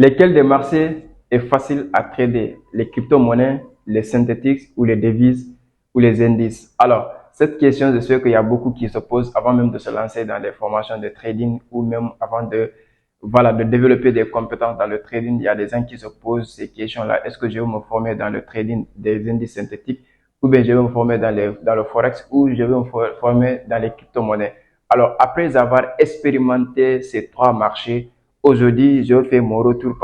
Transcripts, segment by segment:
Lesquels des marchés est facile à trader? Les crypto-monnaies, les synthétiques ou les devises ou les indices? Alors, cette question, je sais qu'il y a beaucoup qui se posent avant même de se lancer dans les formations de trading ou même avant de développer des compétences dans le trading. Il y a des gens qui se posent ces questions-là. Est-ce que je vais me former dans le trading des indices synthétiques ou bien je vais me former dans le forex ou je vais me former dans les crypto-monnaies? Alors, après avoir expérimenté ces trois marchés, aujourd'hui, je fais mon retour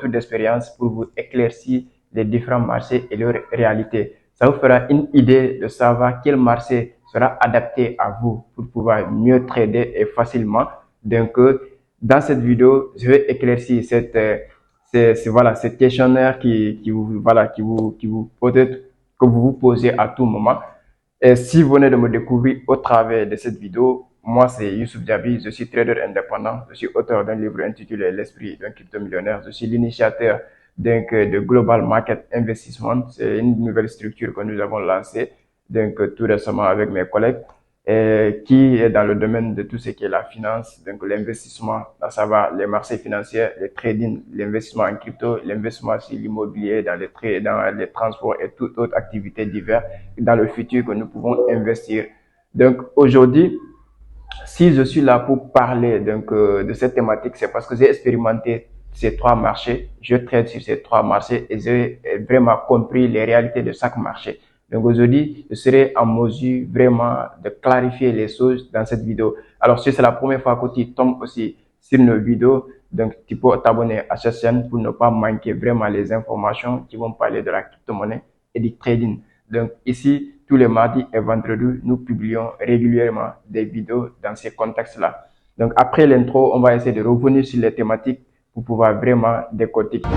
d'expérience pour vous éclaircir les différents marchés et leurs réalités. Ça vous fera une idée de savoir quel marché sera adapté à vous pour pouvoir mieux trader et facilement. Donc, dans cette vidéo, je vais éclaircir ce questionnaire qui vous peut-être que vous vous posez à tout moment. Et si vous venez de me découvrir au travers de cette vidéo, moi c'est Youssouf Diaby, je suis trader indépendant, je suis auteur d'un livre intitulé L'esprit d'un crypto-millionnaire, je suis l'initiateur de Global Market Investment, c'est une nouvelle structure que nous avons lancée tout récemment avec mes collègues qui est dans le domaine de tout ce qui est la finance, donc l'investissement, à savoir les marchés financiers, le trading, l'investissement en crypto, l'investissement sur l'immobilier, dans les transports et toute autre activité diverses dans le futur que nous pouvons investir. Donc aujourd'hui, si je suis là pour parler de cette thématique, c'est parce que j'ai expérimenté ces trois marchés, je trade sur ces trois marchés et j'ai vraiment compris les réalités de chaque marché. Donc aujourd'hui, je serai en mesure vraiment de clarifier les choses dans cette vidéo. Alors si c'est la première fois que tu tombes aussi sur nos vidéos, donc tu peux t'abonner à cette chaîne pour ne pas manquer vraiment les informations qui vont parler de la crypto-monnaie et du trading. Donc ici, tous les mardis et vendredis, nous publions régulièrement des vidéos dans ces contextes-là. Donc après l'intro, on va essayer de revenir sur les thématiques pour pouvoir vraiment décortiquer.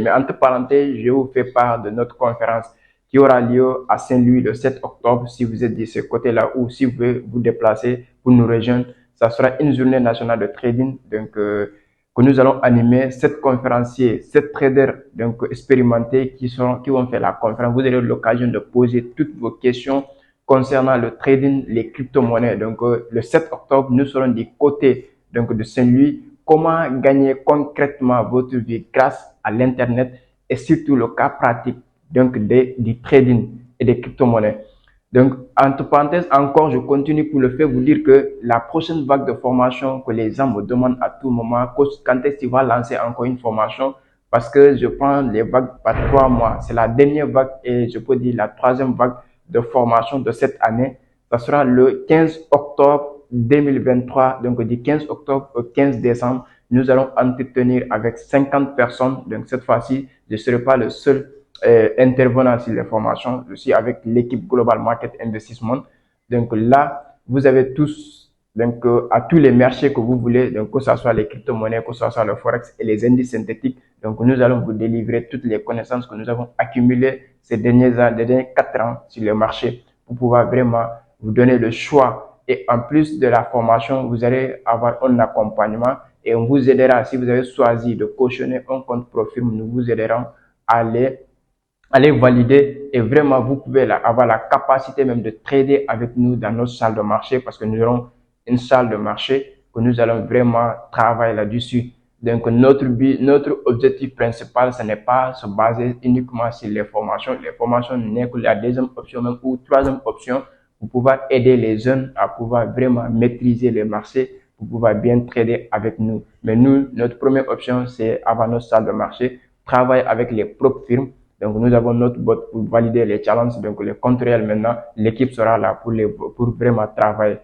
Mais entre parenthèses, je vous fais part de notre conférence qui aura lieu à Saint-Louis le 7 octobre. Si vous êtes de ce côté-là ou si vous voulez vous déplacer pour nous rejoindre, ça sera une journée nationale de trading que nous allons animer. 7 conférenciers, 7 traders expérimentés qui vont faire la conférence. Vous aurez l'occasion de poser toutes vos questions concernant le trading, les crypto-monnaies. Le 7 octobre, nous serons du côté de Saint-Louis. Comment gagner concrètement votre vie grâce à l'Internet et surtout le cas pratique du trading et des crypto-monnaies. Donc, entre parenthèses, encore, je continue pour le faire vous dire que la prochaine vague de formation que les gens me demandent à tout moment, quand est-ce qu'il va lancer encore une formation, parce que je prends les vagues par 3 mois. C'est la dernière vague et je peux dire la troisième vague de formation de cette année. Ça sera le 15 octobre 2023, donc du 15 octobre au 15 décembre, nous allons entretenir avec 50 personnes. Donc cette fois-ci, je ne serai pas le seul intervenant sur les formations. Je suis avec l'équipe Global Market Investment. Donc là, vous avez tous, à tous les marchés que vous voulez, donc que ce soit les crypto-monnaies, que ce soit le forex et les indices synthétiques. Donc nous allons vous délivrer toutes les connaissances que nous avons accumulées ces derniers 4 ans sur le marché pour pouvoir vraiment vous donner le choix. Et en plus de la formation, vous allez avoir un accompagnement et on vous aidera. Si vous avez choisi de cautionner un compte Profirm, nous vous aiderons à les valider et vraiment vous pouvez avoir la capacité même de trader avec nous dans notre salle de marché parce que nous aurons une salle de marché que nous allons vraiment travailler là-dessus. Donc notre objectif principal, ce n'est pas se baser uniquement sur les formations. Les formations n'est que la deuxième option même ou troisième option pour pouvoir aider les jeunes à pouvoir vraiment maîtriser les marchés, pour pouvoir bien trader avec nous. Mais nous, notre première option, c'est avoir notre salle de marché, travailler avec les propres firmes. Donc, nous avons notre bot pour valider les challenges, donc les comptes réels maintenant. L'équipe sera là pour vraiment travailler.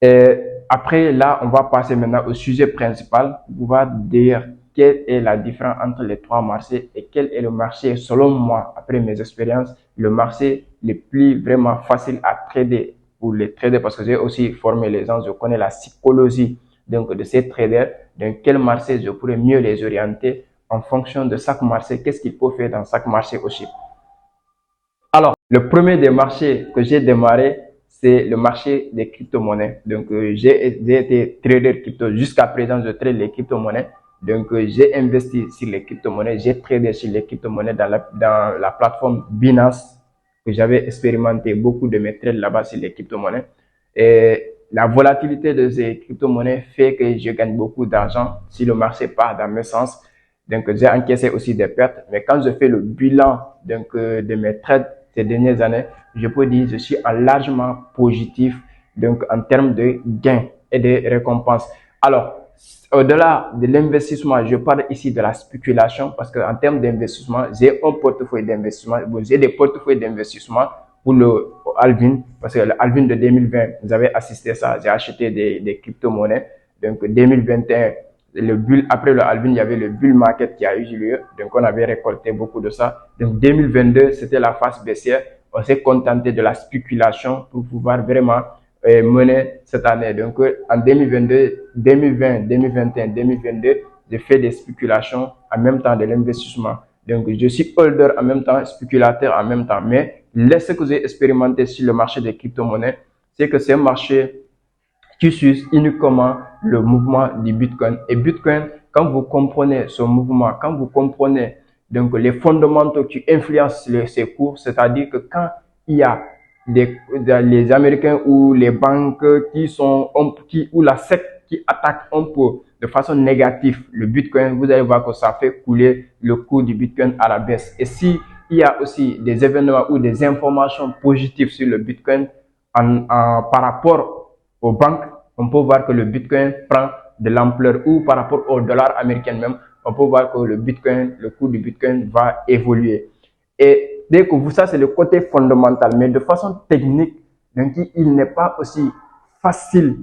Et après, là, on va passer maintenant au sujet principal pour pouvoir dire quelle est la différence entre les trois marchés et quel est le marché, selon moi, après mes expériences, le marché le plus vraiment facile à trader pour les traders parce que j'ai aussi formé les gens, je connais la psychologie de ces traders, dans quel marché je pourrais mieux les orienter en fonction de chaque marché, qu'est-ce qu'il faut faire dans chaque marché aussi. Alors, le premier des marchés que j'ai démarré, c'est le marché des crypto-monnaies. Donc, j'ai été trader crypto. Jusqu'à présent, je trade les crypto-monnaies. Donc, j'ai investi sur les crypto-monnaies, j'ai tradé sur les crypto-monnaies dans la plateforme Binance, que j'avais expérimenté beaucoup de mes trades là-bas sur les crypto-monnaies. Et la volatilité de ces crypto-monnaies fait que je gagne beaucoup d'argent si le marché part dans mes sens. Donc, j'ai encaissé aussi des pertes. Mais quand je fais le bilan de mes trades ces dernières années, je peux dire que je suis largement positif donc en termes de gains et de récompenses. Alors, au-delà de l'investissement, je parle ici de la spéculation parce qu'en termes d'investissement, j'ai un portefeuille d'investissement. Bon, j'ai des portefeuilles d'investissement pour le Alvin parce que le Alvin de 2020, vous avez assisté à ça. J'ai acheté des crypto-monnaies. Donc, 2021, après le Alvin, il y avait le bull market qui a eu lieu. Donc, on avait récolté beaucoup de ça. Donc, 2022, c'était la phase baissière. On s'est contenté de la spéculation pour pouvoir vraiment mener cette année. Donc, en 2022, 2020, 2021, 2022, j'ai fait des spéculations en même temps de l'investissement. Donc, je suis holder en même temps, spéculateur en même temps. Mais ce que j'ai expérimenté sur le marché des crypto-monnaies, c'est que c'est un marché qui suit uniquement le mouvement du Bitcoin. Et Bitcoin, quand vous comprenez ce mouvement, quand vous comprenez donc les fondamentaux qui influencent ces cours, c'est-à-dire que quand il y a les Américains ou les banques ou la SEC qui attaquent un peu de façon négative le Bitcoin, vous allez voir que ça fait couler le cours du Bitcoin à la baisse. Et si il y a aussi des événements ou des informations positives sur le Bitcoin par rapport aux banques, on peut voir que le Bitcoin prend de l'ampleur, ou par rapport au dollar américain même, on peut voir que le cours du Bitcoin va évoluer. Et dès que ça c'est le côté fondamental, mais de façon technique, donc il n'est pas aussi facile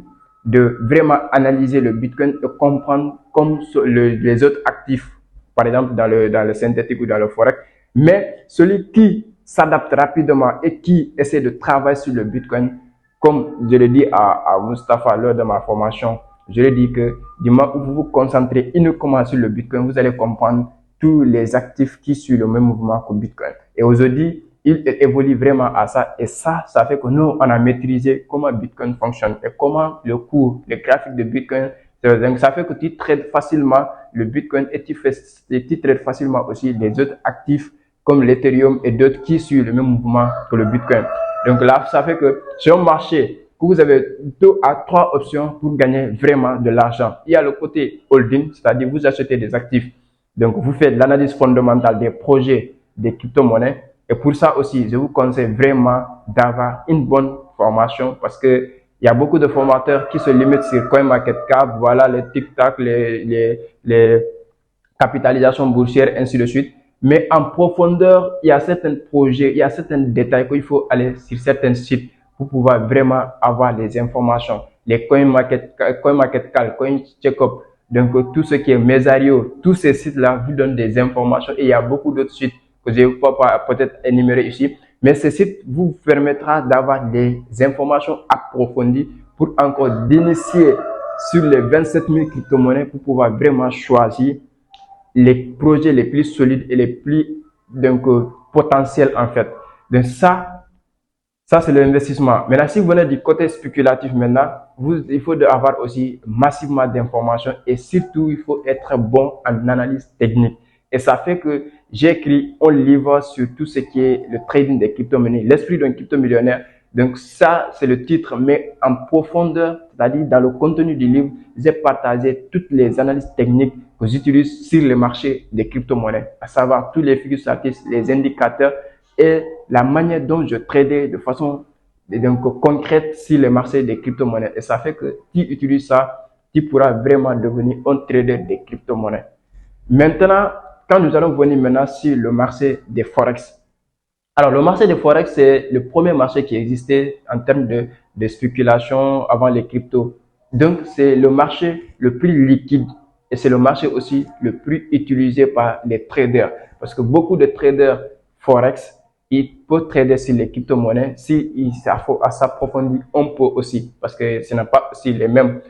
de vraiment analyser le Bitcoin et comprendre comme les autres actifs, par exemple dans le synthétique ou dans le forex. Mais celui qui s'adapte rapidement et qui essaie de travailler sur le Bitcoin, comme je le dis à Mustapha lors de ma formation, je lui dis que du moment où vous vous concentrez uniquement sur le Bitcoin, vous allez comprendre tous les actifs qui suivent le même mouvement que Bitcoin. Et aujourd'hui, il évolue vraiment à ça. Et ça fait que nous, on a maîtrisé comment Bitcoin fonctionne et comment le cours, le graphique de Bitcoin. Donc, ça fait que tu trades facilement le Bitcoin et tu trades facilement aussi les autres actifs comme l'Ethereum et d'autres qui suivent le même mouvement que le Bitcoin. Donc là, ça fait que sur un marché, que vous avez 2 à 3 options pour gagner vraiment de l'argent. Il y a le côté holding, c'est-à-dire vous achetez des actifs. Donc, vous faites l'analyse fondamentale des projets des crypto-monnaies. Et pour ça aussi, je vous conseille vraiment d'avoir une bonne formation parce que il y a beaucoup de formateurs qui se limitent sur CoinMarketCap, voilà, les TikTok, les capitalisations boursières, ainsi de suite. Mais en profondeur, il y a certains projets, il y a certains détails qu'il faut aller sur certains sites pour pouvoir vraiment avoir les informations. Les CoinMarketCap, CoinCheckup, donc tout ce qui est Mesario, tous ces sites-là vous donnent des informations et il y a beaucoup d'autres sites que je ne vais pas peut-être énumérer ici. Mais ce site vous permettra d'avoir des informations approfondies pour encore d'initier sur les 27 000 crypto-monnaies pour pouvoir vraiment choisir les projets les plus solides et les plus potentiels en fait. Donc ça c'est l'investissement. Maintenant, si vous venez du côté spéculatif maintenant, il faut avoir aussi massivement d'informations et surtout il faut être bon en analyse technique. Et ça fait que j'ai écrit un livre sur tout ce qui est le trading des crypto-monnaies, l'esprit d'un crypto-millionnaire. Donc ça, c'est le titre, mais en profondeur, c'est-à-dire dans le contenu du livre, j'ai partagé toutes les analyses techniques que j'utilise sur le marché des crypto-monnaies, à savoir tous les figures artistes, les indicateurs et la manière dont je tradais de façon concrète sur le marché des crypto-monnaies. Et ça fait que tu utilises ça, tu pourras vraiment devenir un trader des crypto-monnaies. Maintenant, quand nous allons venir maintenant sur le marché des forex. Alors, le marché des forex, c'est le premier marché qui existait en termes de spéculation avant les cryptos. Donc, c'est le marché le plus liquide et c'est le marché aussi le plus utilisé par les traders. Parce que beaucoup de traders forex, ils peuvent trader sur les crypto-monnaies s'ils s'approfondissent un peu aussi. Parce que ce n'est pas aussi les mêmes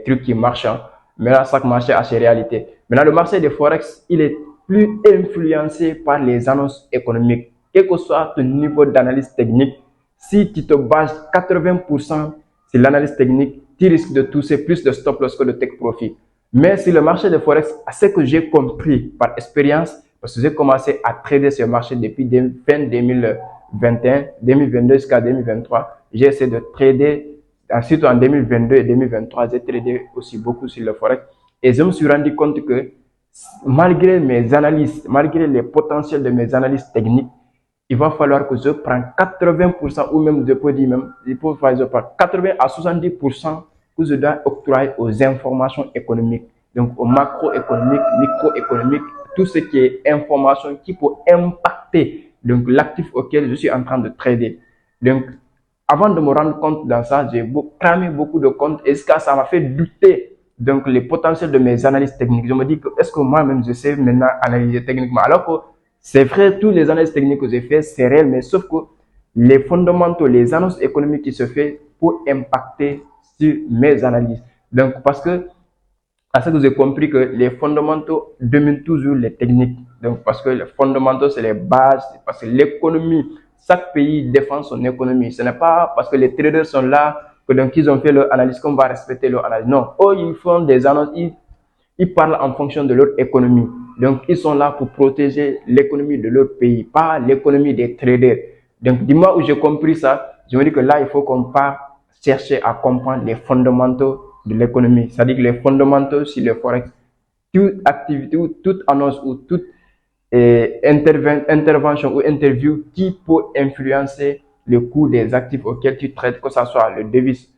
trucs qui marchent. Hein. Mais là, chaque marché a ses réalités. Maintenant, le marché des forex, il est plus influencé par les annonces économiques. Quel que soit ton niveau d'analyse technique, si tu te bases 80% sur l'analyse technique, tu risques de toucher plus de stop loss que de take profit. Mais sur le marché de Forex, ce que j'ai compris par expérience, parce que j'ai commencé à trader ce marché depuis fin 2021, 2022 jusqu'à 2023, j'ai essayé de trader, ensuite en 2022 et 2023, j'ai tradé aussi beaucoup sur le Forex. Et je me suis rendu compte que malgré mes analyses, malgré les potentiels de mes analyses techniques, il va falloir que je prenne 80% ou même je peux dire même, il faut faire 80 à 70% que je dois octroyer aux informations économiques, donc aux macroéconomiques, microéconomiques, tout ce qui est information qui peut impacter donc l'actif auquel je suis en train de trader. Donc, avant de me rendre compte dans ça, j'ai cramé beaucoup de comptes et ça m'a fait douter donc les potentiels de mes analyses techniques. Je me dis que est-ce que moi-même je sais maintenant analyser techniquement, alors que c'est vrai, tous les analyses techniques que j'ai fait, c'est réel, mais sauf que les fondamentaux, les annonces économiques qui se font pour impacter sur mes analyses. Donc, parce que, à ce que j'ai compris que les fondamentaux dominent toujours les techniques. Donc, parce que les fondamentaux, c'est les bases, parce que l'économie, chaque pays défend son économie. Ce n'est pas parce que les traders sont là que donc ils ont fait leur analyse qu'on va respecter leur analyse. Non, eux, ils font des annonces, ils parlent en fonction de leur économie. Donc, ils sont là pour protéger l'économie de leur pays, pas l'économie des traders. Donc, du moment où j'ai compris ça, je me dis que là, il faut qu'on parte chercher à comprendre les fondamentaux de l'économie. C'est-à-dire que les fondamentaux sur le Forex, toute activité ou toute annonce ou toute intervention ou interview qui peut influencer le cours des actifs auxquels tu traites, que ce soit le devise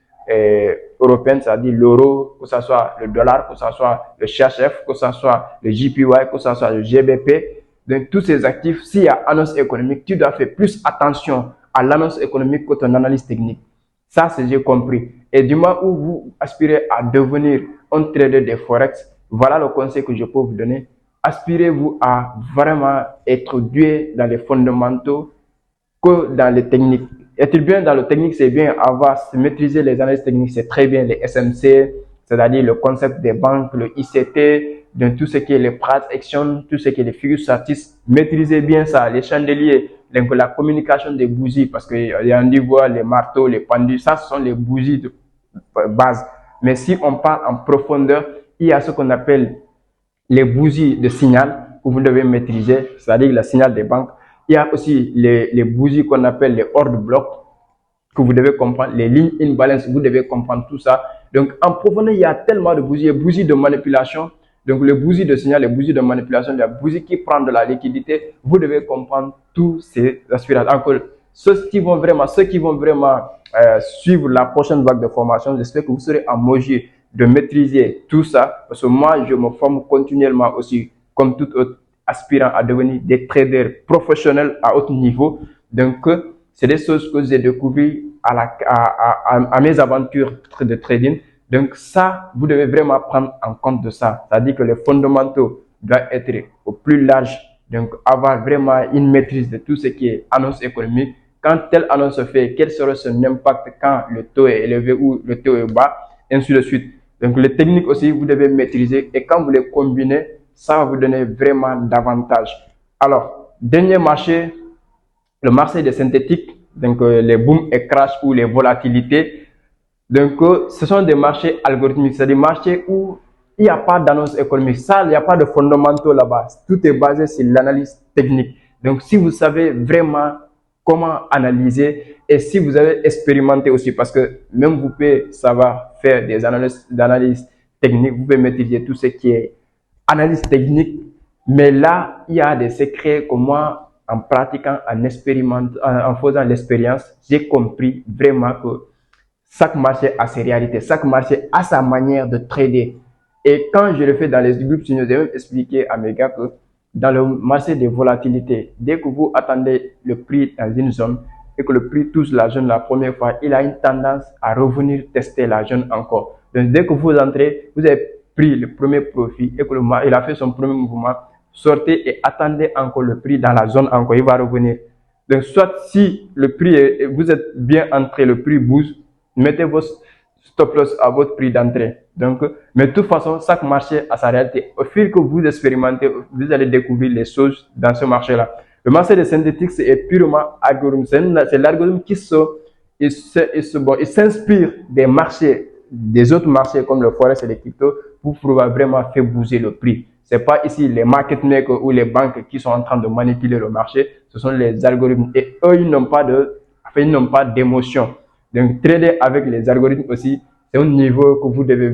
européenne, c'est-à-dire l'euro, que ce soit le dollar, que ce soit le CHF, que ce soit le JPY, que ce soit le GBP. Donc, tous ces actifs, s'il y a annonce économique, tu dois faire plus attention à l'annonce économique que ton analyse technique. Ça, c'est j'ai compris. Et du moment où vous aspirez à devenir un trader de Forex, voilà le conseil que je peux vous donner. Aspirez-vous à vraiment être doué dans les fondamentaux que dans les techniques. Être bien dans le technique, c'est bien. Maîtriser les analyses techniques, c'est très bien. Les SMC, c'est-à-dire le concept des banques, le ICT, de tout ce qui est les price action, tout ce qui est les figures statistiques. Maîtrisez bien ça. Les chandeliers, donc la communication des bougies, parce qu'il y a un niveau, les marteaux, les pendules, ça, ce sont les bougies de base. Mais si on parle en profondeur, il y a ce qu'on appelle les bougies de signal que vous devez maîtriser, c'est-à-dire le signal des banques. Il y a aussi les bougies qu'on appelle les hors de bloc que vous devez comprendre, les lignes in balance, vous devez comprendre tout ça. Donc, en profondeur, il y a tellement de bougies, bougies de manipulation. Donc, les bougies de signal, les bougies de manipulation, les bougies qui prennent de la liquidité, vous devez comprendre tous ces aspirations. Encore, ceux qui vont vraiment suivre la prochaine vague de formation, j'espère que vous serez en mesure de maîtriser tout ça, parce que moi, je me forme continuellement aussi, comme tout autre aspirant à devenir des traders professionnels à haut niveau. Donc, c'est des choses que j'ai découvertes à mes aventures de trading. Donc, ça, vous devez vraiment prendre en compte de ça. C'est-à-dire que les fondamentaux doivent être au plus large. Donc, avoir vraiment une maîtrise de tout ce qui est annonce économique. Quand telle annonce se fait, quel sera son impact quand le taux est élevé ou le taux est bas, ainsi de suite. Donc, les techniques aussi, vous devez maîtriser. Et quand vous les combinez, ça va vous donner vraiment d'avantages. Alors, dernier marché, le marché des synthétiques, donc les boom et crash ou les volatilités. Donc, ce sont des marchés algorithmiques, c'est des marchés où il n'y a pas d'annonce économique. Ça, il n'y a pas de fondamentaux là-bas. Tout est basé sur l'analyse technique. Donc, si vous savez vraiment comment analyser et si vous avez expérimenté aussi, parce que même vous pouvez savoir faire des d'analyse technique, vous pouvez maîtriser tout ce qui est analyse technique, mais là, il y a des secrets que moi, en pratiquant, en faisant l'expérience, j'ai compris vraiment que chaque marché a ses réalités, chaque marché a sa manière de trader. Et quand je le fais dans les groupes, je vais même expliquer à mes gars que dans le marché des volatilités, dès que vous attendez le prix dans une zone et que le prix touche la zone la première fois, il a une tendance à revenir tester la zone encore. Donc, dès que vous entrez, vous avez pris le premier profit et que il a fait son premier mouvement, sortez et attendez encore le prix dans la zone encore, il va revenir. Donc, soit si le prix vous êtes bien entré, le prix bouge, mettez vos stop loss à votre prix d'entrée. Donc, mais de toute façon, chaque marché a sa réalité. Au fil que vous expérimentez, vous allez découvrir les choses dans ce marché-là. Le marché des synthétiques, c'est purement algorithme. C'est l'algorithme qui s'inspire des marchés des autres marchés comme le forex et les cryptos pour pouvoir vraiment faire bouger le prix. C'est pas ici les market makers ou les banques qui sont en train de manipuler le marché, ce sont les algorithmes et eux ils n'ont pas d'émotion. Donc trader avec les algorithmes aussi, c'est un niveau que vous devez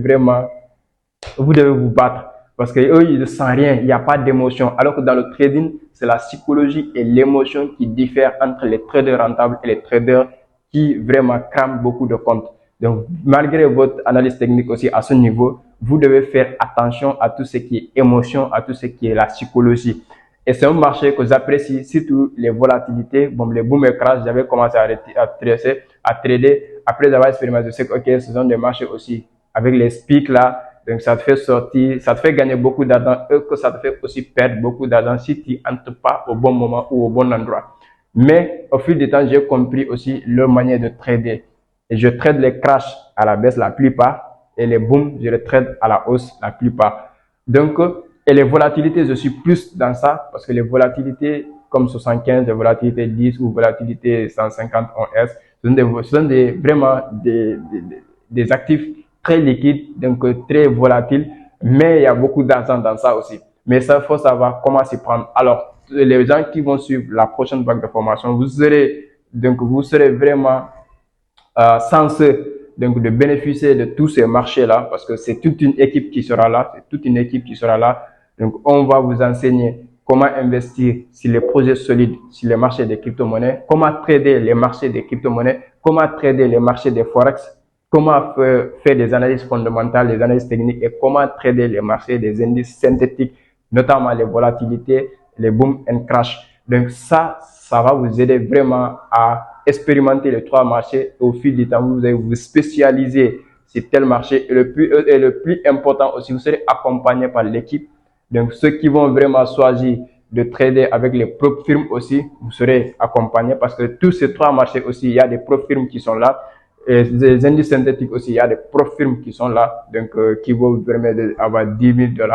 vous battre parce que eux ils ne sentent rien, il n'y a pas d'émotion. Alors que dans le trading, c'est la psychologie et l'émotion qui diffèrent entre les traders rentables et les traders qui vraiment crament beaucoup de comptes. Donc, malgré votre analyse technique aussi à ce niveau, vous devez faire attention à tout ce qui est émotion, à tout ce qui est la psychologie. Et c'est un marché que j'apprécie, surtout les volatilités. Bon, les boom et crash, j'avais commencé à trader. Après avoir expérimenté, je sais que, ok, ce sont des marchés aussi avec les pics là. Donc, ça te fait sortir, ça te fait gagner beaucoup d'argent et que ça te fait aussi perdre beaucoup d'argent si tu n'entres pas au bon moment ou au bon endroit. Mais au fil du temps, j'ai compris aussi leur manière de trader. Et je trade les crashs à la baisse la plupart et les booms, je les trade à la hausse la plupart. Donc, et les volatilités, je suis plus dans ça parce que les volatilités comme 75, les volatilités 10 ou volatilités 150 OS, ce sont vraiment des actifs très liquides, donc très volatiles, mais il y a beaucoup d'argent dans ça aussi. Mais ça, il faut savoir comment s'y prendre. Alors, les gens qui vont suivre la prochaine vague de formation, vous serez vraiment censé donc de bénéficier de tous ces marchés-là parce que c'est toute une équipe qui sera là, Donc, on va vous enseigner comment investir sur les projets solides, sur les marchés des crypto-monnaies, comment trader les marchés des crypto-monnaies, comment trader les marchés des forex, comment faire des analyses fondamentales, des analyses techniques et comment trader les marchés des indices synthétiques, notamment les volatilités, les boom and crash. Donc ça va vous aider vraiment à expérimenter les trois marchés. Au fil du temps, vous allez vous spécialiser sur tel marché. Et le plus important aussi, vous serez accompagné par l'équipe. Donc ceux qui vont vraiment choisir de trader avec les propres firmes aussi, vous serez accompagné parce que tous ces trois marchés aussi, il y a des propres firmes qui sont là. Et les indices synthétiques aussi, il y a des propres firmes qui sont là, donc qui vont vous permettre d'avoir 10 000 $.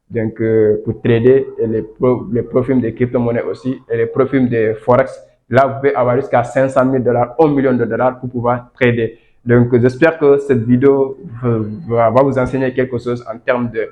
Donc, pour trader et les profils des crypto-monnaies aussi et les profils des forex. Là, vous pouvez avoir jusqu'à 500 000 $, 1 million de dollars pour pouvoir trader. Donc, j'espère que cette vidéo va vous enseigner quelque chose en termes de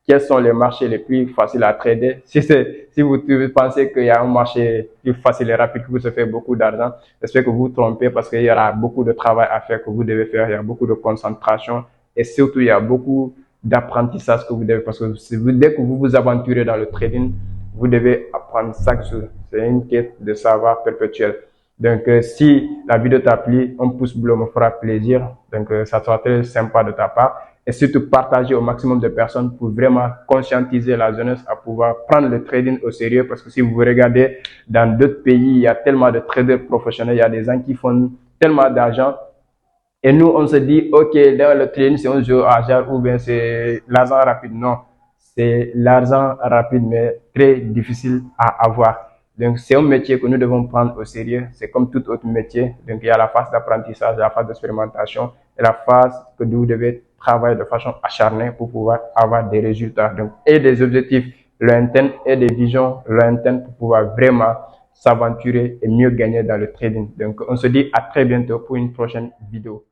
quels sont les marchés les plus faciles à trader. Si vous pensez qu'il y a un marché plus facile et rapide qui vous fait beaucoup d'argent, j'espère que vous vous trompez parce qu'il y aura beaucoup de travail à faire que vous devez faire. Il y a beaucoup de concentration et surtout, il y a beaucoup d'apprentissage que vous devez, parce que dès que vous vous aventurez dans le trading, vous devez apprendre chaque jour. C'est une quête de savoir perpétuel. Donc, si la vidéo t'a plu, un pouce bleu me fera plaisir. Donc, ça sera très sympa de ta part. Et surtout, partager au maximum de personnes pour vraiment conscientiser la jeunesse à pouvoir prendre le trading au sérieux. Parce que si vous regardez dans d'autres pays, il y a tellement de traders professionnels, il y a des gens qui font tellement d'argent. Et nous, on se dit, ok, dans le trading, c'est un jeu à hasard ou bien c'est l'argent rapide. Non, c'est l'argent rapide, mais très difficile à avoir. Donc, c'est un métier que nous devons prendre au sérieux. C'est comme tout autre métier. Donc, il y a la phase d'apprentissage, la phase d'expérimentation et la phase que vous devez travailler de façon acharnée pour pouvoir avoir des résultats. Donc, et des objectifs lointains et des visions lointaines pour pouvoir vraiment s'aventurer et mieux gagner dans le trading. Donc, on se dit à très bientôt pour une prochaine vidéo.